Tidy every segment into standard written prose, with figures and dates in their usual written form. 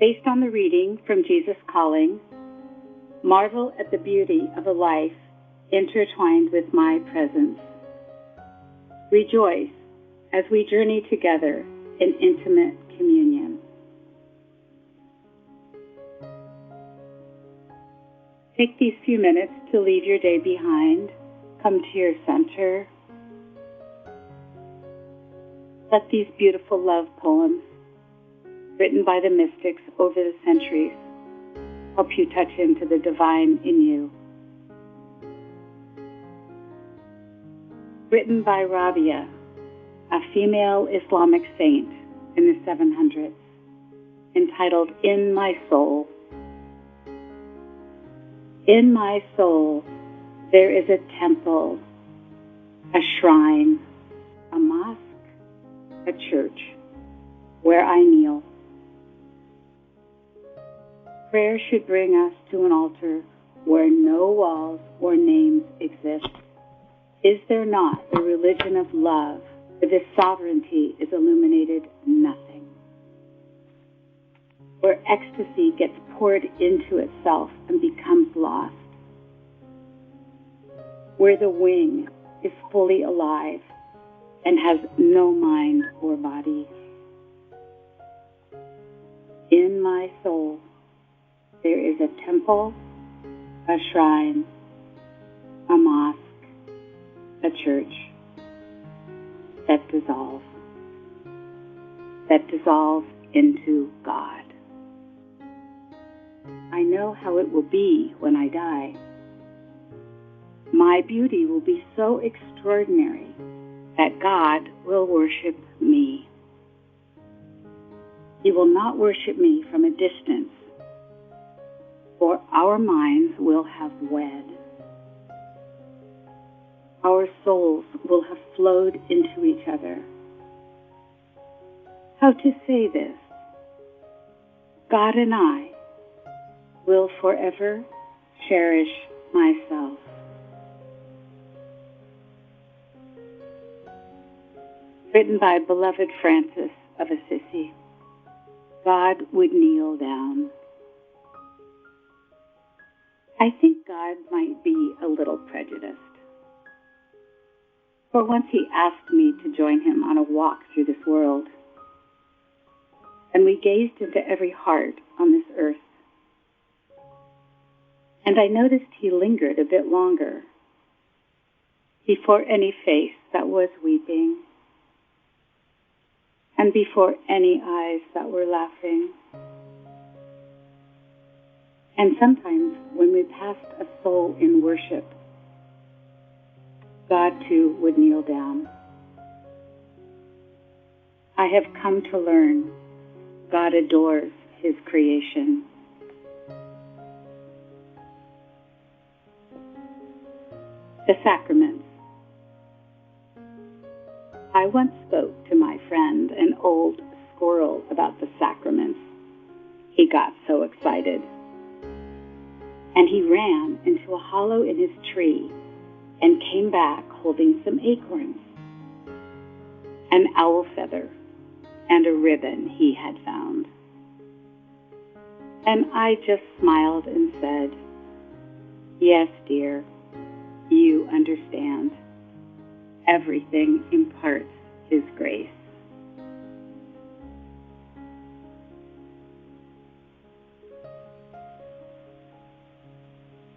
Based on the reading from Jesus Calling, marvel at the beauty of a life intertwined with my presence. Rejoice as we journey together in intimate communion. Take these few minutes to leave your day behind. Come to your center. Let these beautiful love poems, written by the mystics over the centuries, help you touch into the divine in you. Written by Rabia, a female Islamic saint in the 700s, entitled In My Soul. In my soul, there is a temple, a shrine, a mosque, a church, where I kneel. Prayer should bring us to an altar where no walls or names exist. Is there not the religion of love, where this sovereignty is illuminated nothing? Where ecstasy gets poured into itself and becomes lost? Where the wing is fully alive and has no mind or body? In my soul, there is a temple, a shrine, a mosque, a church that dissolve into God. I know how it will be when I die. My beauty will be so extraordinary that God will worship me. He will not worship me from a distance, for our minds will have wed. Our souls will have flowed into each other. How to say this? God and I will forever cherish myself. Written by beloved Francis of Assisi. God would kneel down. I think God might be a little prejudiced. For once he asked me to join him on a walk through this world, and we gazed into every heart on this earth. And I noticed he lingered a bit longer before any face that was weeping, and before any eyes that were laughing. And sometimes when we passed a soul in worship, God too would kneel down. I have come to learn God adores his creation. The sacraments. I once spoke to my friend, an old squirrel, about the sacraments. He got so excited. And he ran into a hollow in his tree and came back holding some acorns, an owl feather, and a ribbon he had found. And I just smiled and said, "Yes, dear, you understand. Everything imparts his grace."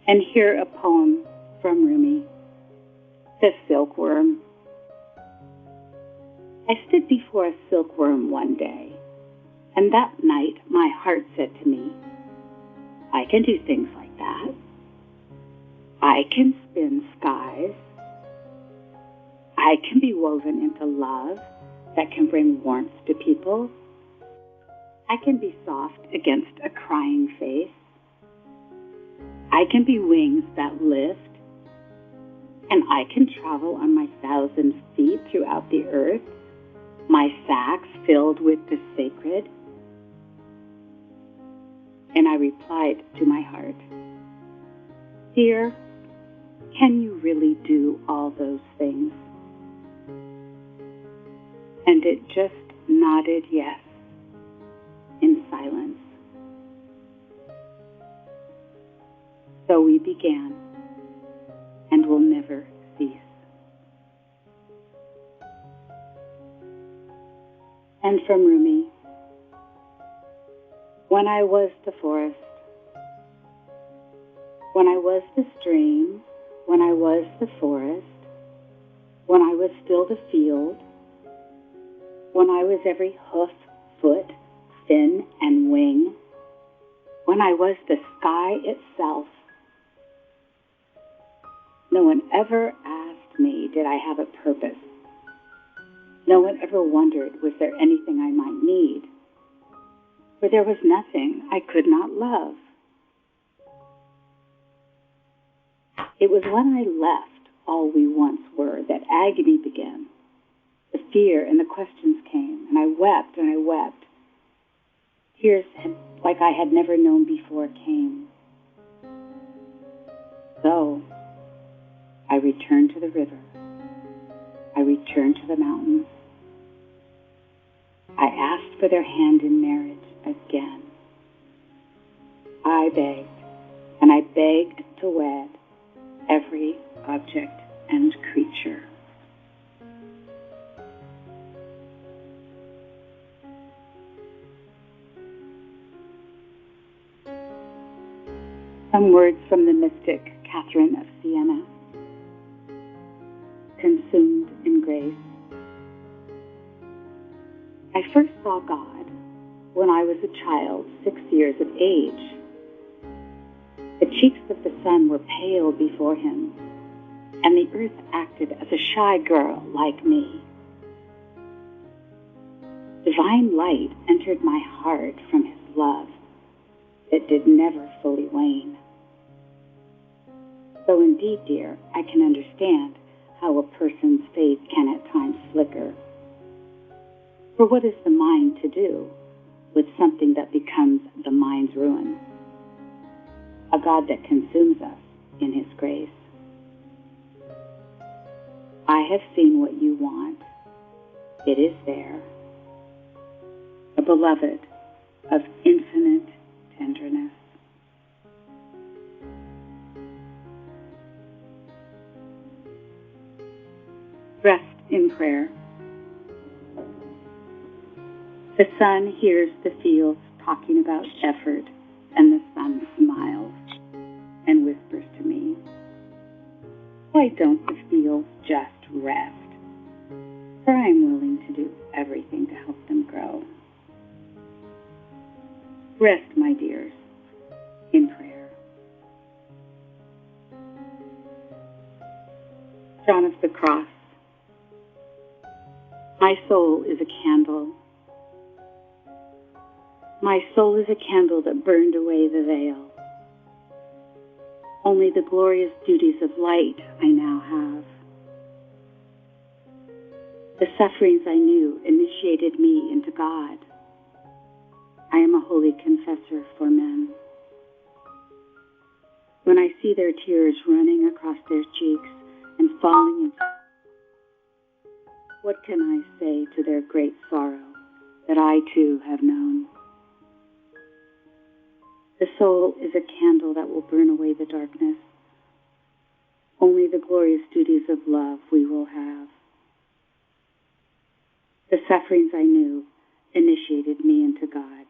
And here a poem from Rumi, The Silkworm. I stood before a silkworm one day, and that night my heart said to me, I can do things like that. I can spin skies. I can be woven into love that can bring warmth to people. I can be soft against a crying face. I can be wings that lift, and I can travel on my 1,000 feet throughout the earth, my sacks filled with the sacred. And I replied to my heart, Dear, can you really do all those things? And it just nodded yes in silence. So we began, and will never cease. And from Rumi, when I was the forest, when I was the stream, when I was the forest, when I was still the field, when I was every hoof, foot, fin, and wing, when I was the sky itself, no one ever asked me, did I have a purpose? No one ever wondered, was there anything I might need? For there was nothing I could not love. It was when I left all we once were that agony began. The fear and the questions came, and I wept and I wept. Tears like I had never known before came. So I returned to the river. I returned to the mountains. I asked for their hand in marriage again. I begged, and I begged to wed every object and creature. Some words from the mystic Catherine of Siena. Consumed in grace. I first saw God when I was a child, 6 years of age. The cheeks of the sun were pale before him, and the earth acted as a shy girl like me. Divine light entered my heart from his love that did never fully wane. So indeed, dear, I can understand how a person's faith can at times flicker. For what is the mind to do with something that becomes the mind's ruin? A God that consumes us in his grace. I have seen what you want. It is there. A beloved of infinite tenderness. Rest in prayer. The sun hears the fields talking about effort, and the sun smiles and whispers to me, why don't the fields just rest? For I am willing to do everything to help them grow. Rest, my dears, in prayer. John of the Cross. My soul is a candle. My soul is a candle that burned away the veil. Only the glorious duties of light I now have. The sufferings I knew initiated me into God. I am a holy confessor for men. When I see their tears running across their cheeks and falling into, what can I say to their great sorrow that I too have known? The soul is a candle that will burn away the darkness. Only the glorious duties of love we will have. The sufferings I knew initiated me into God.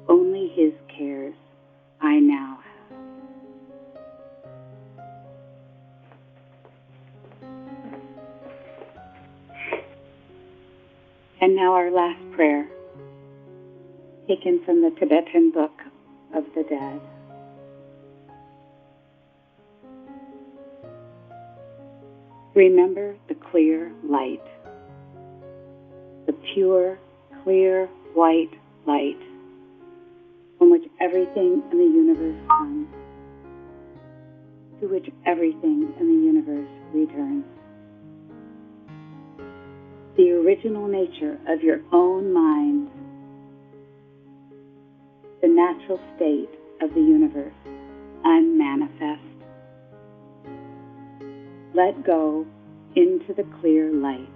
Only his cares I now have. And now our last prayer, taken from the Tibetan Book of the Dead. Remember the clear light, the pure, clear, white light from which everything in the universe comes, to which everything in the universe returns. The original nature of your own mind, the natural state of the universe, unmanifest. Let go into the clear light.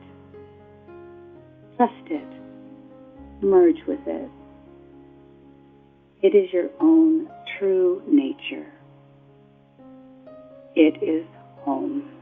Trust it. Merge with it. It is your own true nature, it is home.